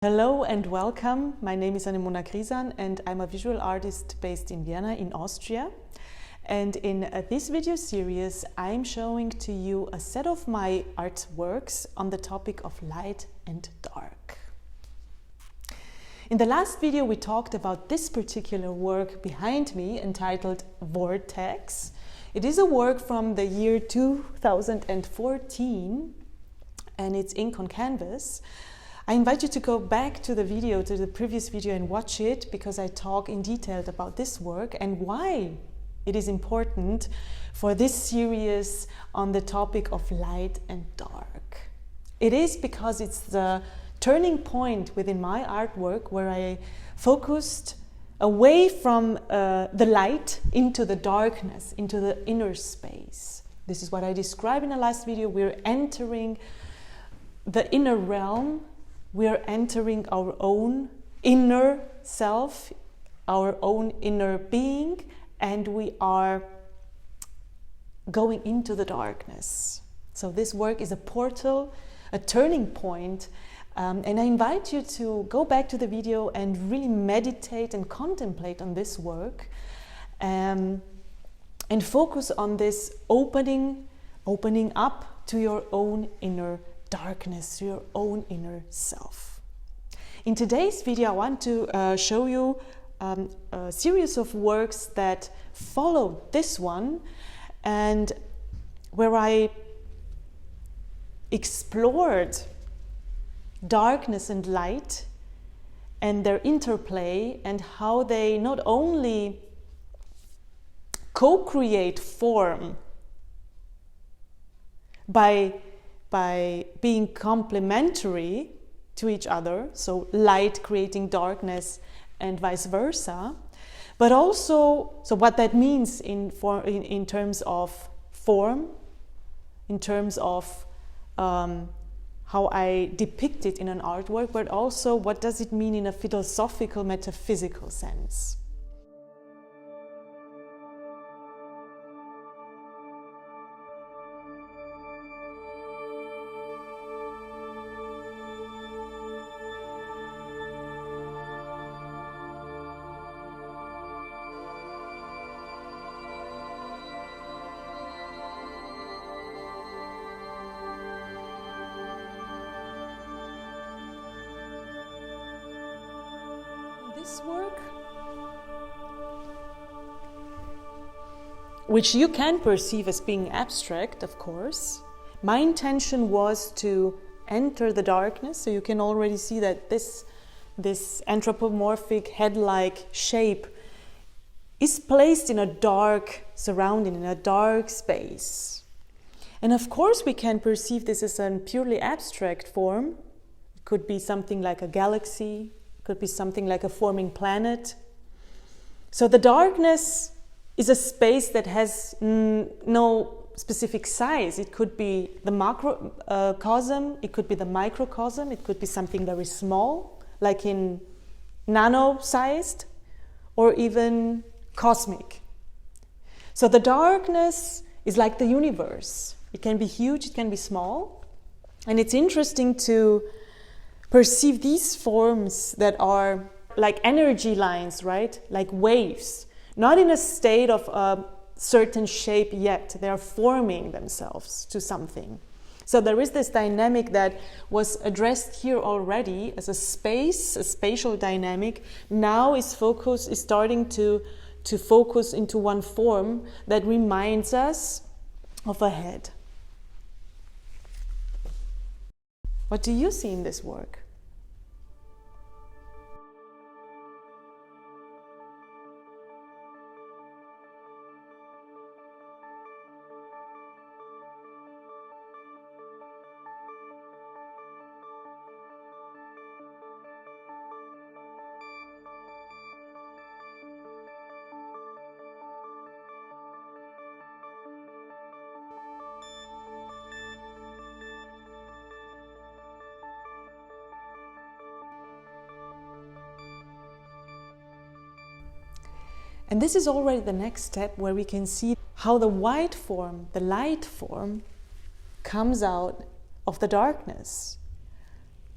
Hello and welcome. My name is Anemona Krisan and I'm a visual artist based in Vienna in Austria. And in this video series, I'm showing to you a set of my artworks on the topic of light and dark. In the last video, we talked about this particular work behind me entitled Vortex. It is a work from the year 2014 and it's ink on canvas. I invite you to go back to the previous video and watch it because I talk in detail about this work and why it is important for this series on the topic of light and dark. It is because it's the turning point within my artwork where I focused away from the light into the darkness, into the inner space. This is what I described in the last video. We're entering the inner realm. We are entering our own inner self, our own inner being, and we are going into the darkness. So this work is a portal, a turning point, and I invite you to go back to the video and really meditate and contemplate on this work and focus on this opening up to your own inner darkness, your own inner self. In today's video, I want to show you a series of works that follow this one and where I explored darkness and light and their interplay and how they not only co-create form by being complementary to each other, so light creating darkness and vice versa, but also, so what that means in terms of form, in terms of how I depict it in an artwork, but also what does it mean in a philosophical, metaphysical sense. This work, which you can perceive as being abstract, of course, my intention was to enter the darkness. So you can already see that this anthropomorphic head-like shape is placed in a dark surrounding, in a dark space. And of course we can perceive this as a purely abstract form. It could be something like a galaxy, could be something like a forming planet. So the darkness is a space that has no specific size. It could be the macrocosm, it could be the microcosm, it could be something very small, like in nano-sized, or even cosmic. So the darkness is like the universe. It can be huge, it can be small, and it's interesting to perceive these forms that are like energy lines, right? Like waves, not in a state of a certain shape yet. They are forming themselves to something. So there is this dynamic that was addressed here already as a spatial dynamic. Now is starting to focus into one form that reminds us of a head. What do you see in this work? And this is already the next step where we can see how the white form, the light form, comes out of the darkness.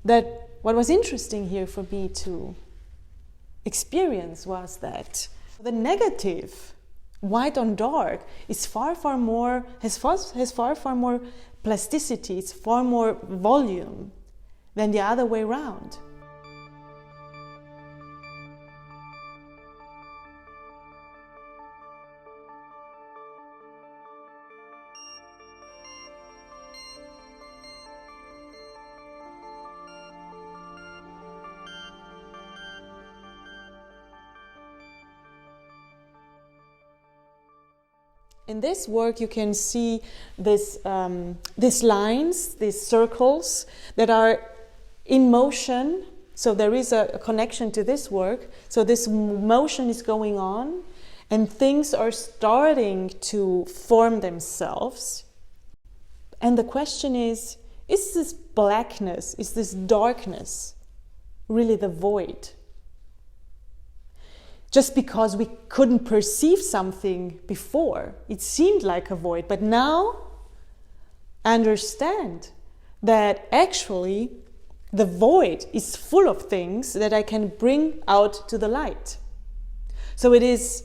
That what was interesting here for me to experience was that the negative, white on dark, is far more, has far more plasticity, it's far more volume than the other way around. In this work, you can see these lines, these circles that are in motion. So there is a connection to this work. So this motion is going on, and things are starting to form themselves. And the question is this blackness, is this darkness really the void? Just because we couldn't perceive something before, it seemed like a void. But now I understand that actually the void is full of things that I can bring out to the light. So it is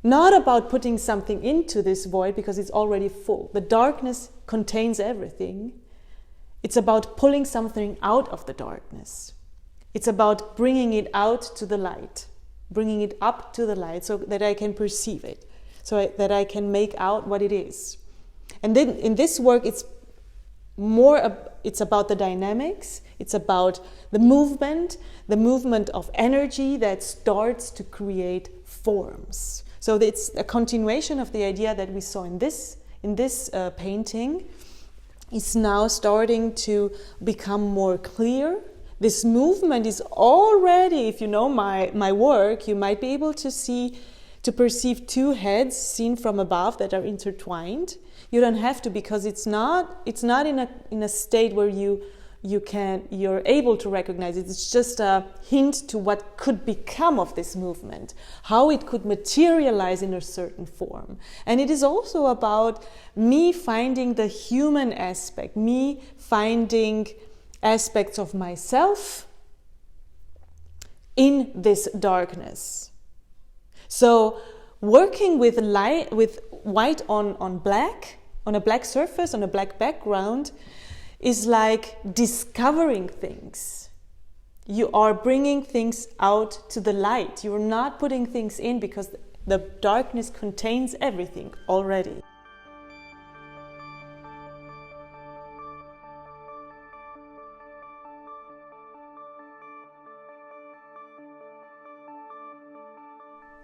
not about putting something into this void because it's already full. The darkness contains everything. It's about pulling something out of the darkness. It's about bringing it out to the light. Bringing it up to the light so that I can perceive it, that I can make out what it is. And then in this work, it's about the dynamics, it's about the movement of energy that starts to create forms. So it's a continuation of the idea that we saw in this painting. Is now starting to become more clear. This movement is already, if you know my work, you might be able to perceive two heads seen from above that are intertwined. You don't have to, because it's not in a state where you're able to recognize it. It's just a hint to what could become of this movement, how it could materialize in a certain form. And it is also about me finding the human aspect, me finding aspects of myself in this darkness. So working with light, with white on black, on a black surface, on a black background, is like discovering things. You are bringing things out to the light. You are not putting things in because the darkness contains everything already.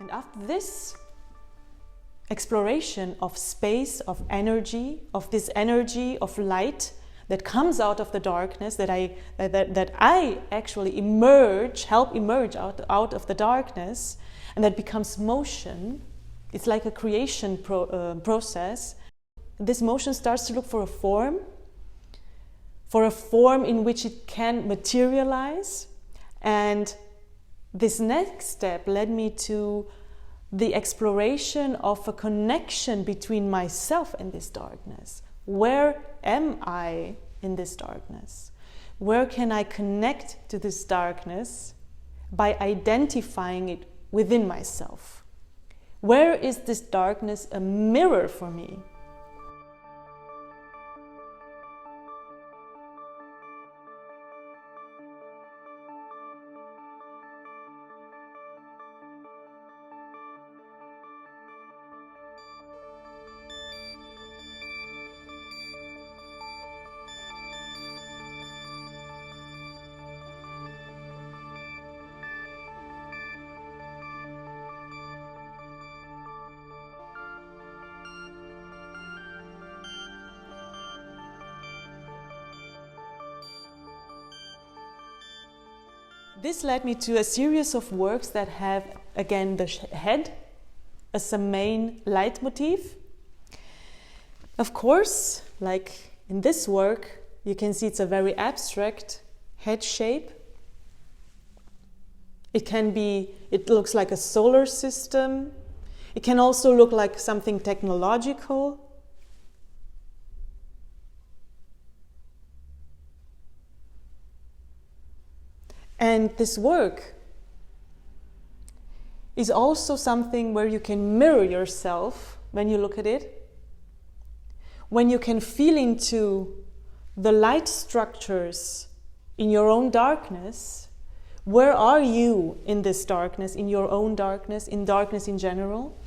And after this exploration of space, of energy, of this energy of light that comes out of the darkness, that I actually help emerge out of the darkness, and that becomes motion. It's like a creation process. This motion starts to look for a form in which it can materialize. And this next step led me to the exploration of a connection between myself and this darkness. Where am I in this darkness? Where can I connect to this darkness by identifying it within myself? Where is this darkness a mirror for me? This led me to a series of works that have, again, the head as a main leitmotif. Of course, like in this work, you can see it's a very abstract head shape. It looks like a solar system. It can also look like something technological. And this work is also something where you can mirror yourself when you look at it, when you can feel into the light structures in your own darkness. Where are you in this darkness, in your own darkness, in darkness in general?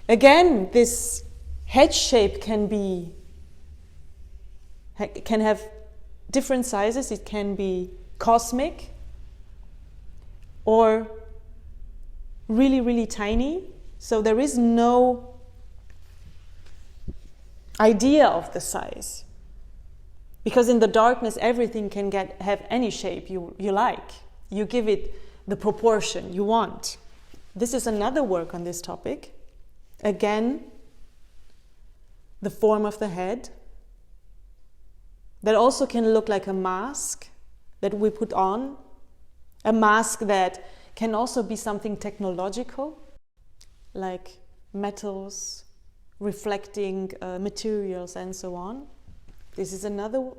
Again, this head shape can have different sizes. It can be cosmic or really, really tiny. So there is no idea of the size. Because in the darkness, everything can have any shape you like. You give it the proportion you want. This is another work on this topic. Again, the form of the head. That also can look like a mask that we put on. A mask that can also be something technological, like metals, reflecting materials, and so on. This is another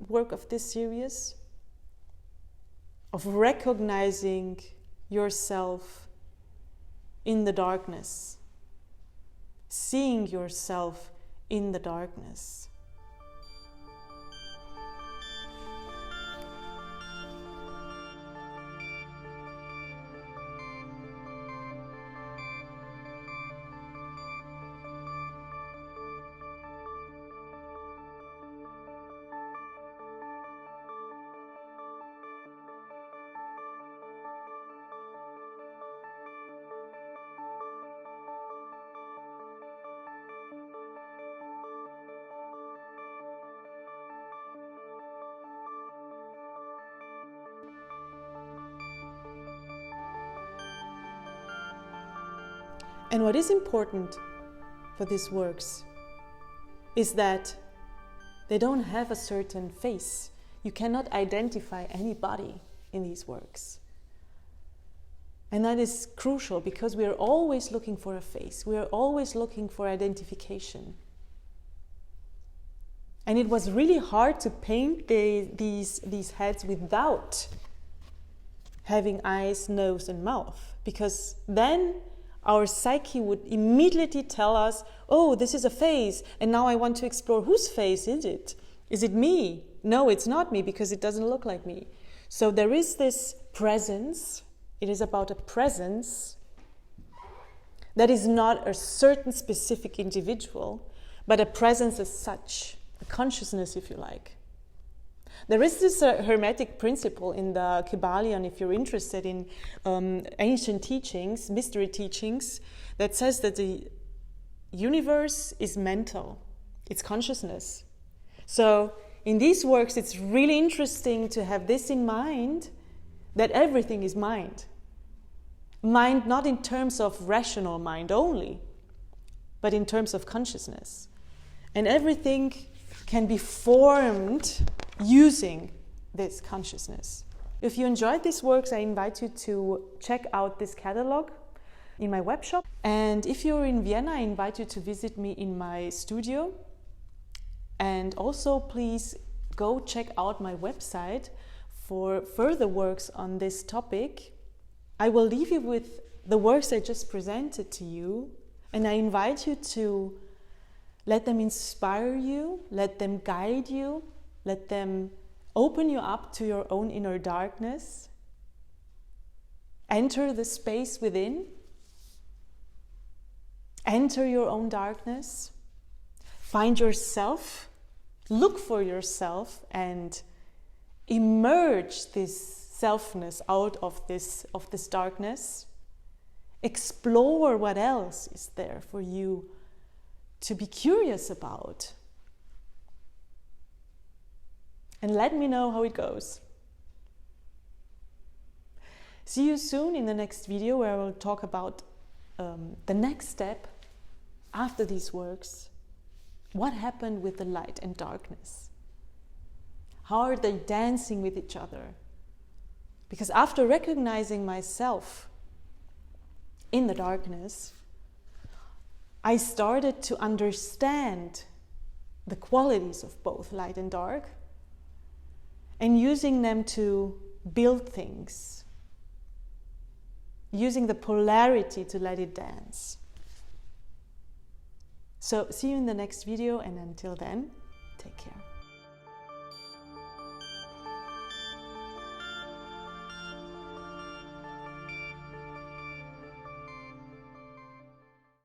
work of this series, of recognizing yourself in the darkness, seeing yourself in the darkness. And what is important for these works is that they don't have a certain face. You cannot identify any body in these works. And that is crucial because we are always looking for a face. We are always looking for identification. And it was really hard to paint these heads without having eyes, nose, and mouth, because then our psyche would immediately tell us, oh, this is a face, and now I want to explore whose face is it? Is it me? No, it's not me, because it doesn't look like me. So there is this presence. It is about a presence that is not a certain specific individual, but a presence as such, a consciousness, if you like. There is this hermetic principle in the Kybalion, if you're interested in ancient teachings, mystery teachings, that says that the universe is mental, it's consciousness. So in these works, it's really interesting to have this in mind, that everything is mind. Mind not in terms of rational mind only, but in terms of consciousness. And everything can be formed using this consciousness. If you enjoyed these works, I invite you to check out this catalog in my web shop. And if you're in Vienna, I invite you to visit me in my studio. And also, please go check out my website for further works on this topic. I will leave you with the works I just presented to you, and I invite you to let them inspire you, let them guide you, let them open you up to your own inner darkness. Enter the space within. Enter your own darkness. Find yourself. Look for yourself and emerge this selfness out of this darkness. Explore what else is there for you to be curious about. And let me know how it goes. See you soon in the next video, where I will talk about the next step after these works. What happened with the light and darkness? How are they dancing with each other? Because after recognizing myself in the darkness, I started to understand the qualities of both light and dark, and using them to build things, using the polarity to let it dance. So see you in the next video, and until then, take care.